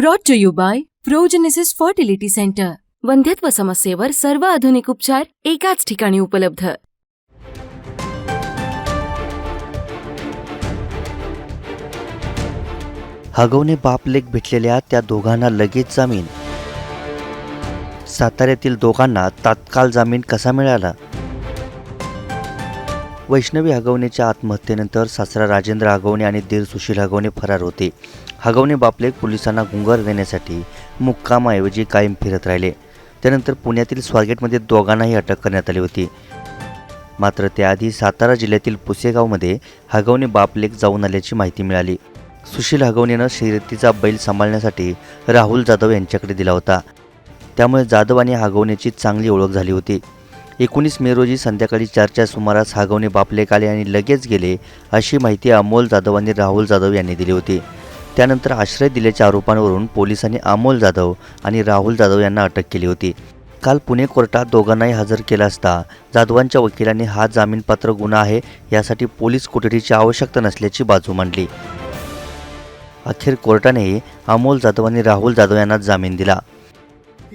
Brought to you by Progenesis fertility centre. वंध्यत्व समस्येवर सर्व आधुनिक उपचार एकाच ठिकाणी उपलब्ध. हगवणे बापलेक भेटलेल्या त्या दोघांना लगेच जामीन. साताऱ्यातील दोघांना तात्काळ जामीन कसा मिळाला? वैष्णवी हगवणेच्या आत्महत्येनंतर सासरा राजेंद्र हगवणे आणि दीर सुशील हगवणे फरार होते. हगवणे बापलेक पोलिसांना गुंगार देण्यासाठी मुक्कामाऐवजी कायम फिरत राहिले. त्यानंतर पुण्यातील स्वारगेटमध्ये दोघांनाही अटक करण्यात आली होती. मात्र त्याआधी सातारा जिल्ह्यातील पुसेगावमध्ये हगवणे बापलेक जाऊन आल्याची माहिती मिळाली. सुशील हगवणेनं शर्यतीचा बैल सांभाळण्यासाठी राहुल जाधव यांच्याकडे दिला होता. त्यामुळे जाधव आणि हगवणेची चांगली ओळख झाली होती. 19 मे रोजी संध्याकाळी 4च्या सुमारास हगवणे बापलेक आले आणि लगेच गेले अशी माहिती अमोल जाधव आणि राहुल जाधव यांनी दिली होती. त्यानंतर आश्रय दिल्याच्या आरोपांवरून पोलिसांनी अमोल जाधव आणि राहुल जाधव यांना अटक केली होती. काल पुणे कोर्टात दोघांनाही हजर केला असता जाधवांच्या वकिलांनी हा जामीनपात्र गुन्हा आहे यासाठी पोलीस कोठडीची आवश्यकता नसल्याची बाजू मांडली. अखेर कोर्टानेही अमोल जाधव आणि राहुल जाधव यांना जामीन दिला.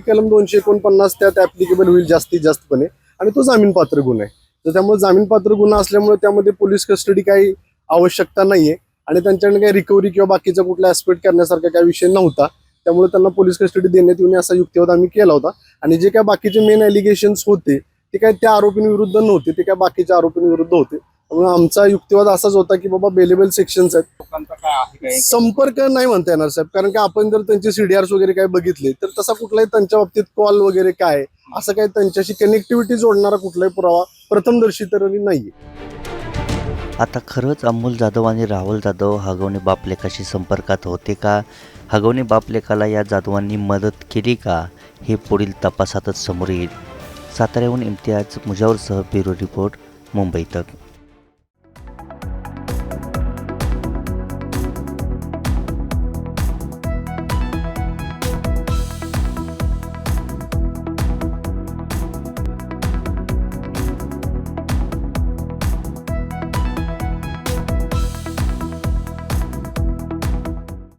कलम 249 त्यात ऍप्लिकेबल होईल जास्तीत जास्तपणे आणि तो जामीनपात्र गुन्हा आहे. तर त्यामुळे जामीनपात्र गुन्हा असल्यामुळे त्यामध्ये पोलीस कस्टडी काही आवश्यकता नाहीये आणि त्यांच्याकडे काही रिकव्हरी किंवा बाकीचा कुठला ऍस्पेक्ट करण्यासारखा काही विषय नव्हता. त्यामुळे त्यांना पोलीस कस्टडी देण्यात येऊन असा युक्तिवाद आम्ही केला होता. आणि जे काय बाकीचे मेन एलिगेशन्स होते ते काय त्या आरोपींविरुद्ध नव्हते, ते काय बाकीच्या आरोपींविरुद्ध होते. त्यामुळे आमचा युक्तिवाद असाच होता की बाबा बेलेबल सेक्शन्स आहेत. संपर्क नाही म्हणता येणार साहेब, कारण की आपण जर त्यांचे सीडीआर्स वगैरे काय बघितले तर तसा कुठलाही त्यांच्या बाबतीत कॉल वगैरे काय असं काही त्यांच्याशी कनेक्टिव्हिटी जोडणारा कुठलाही पुरावा प्रथमदर्शी तर नाहीये. आता खरंच अमोल जाधव आणि राहुल जाधव हगवणे बापलेकाशी संपर्कात होते का? हगवणे बापलेकाला या जाधवांनी मदत केली का? हे पुढील तपासातच समोर येईल. साताऱ्याहून इम्तियाज मुजावरसह ब्युरो रिपोर्ट, मुंबई तक.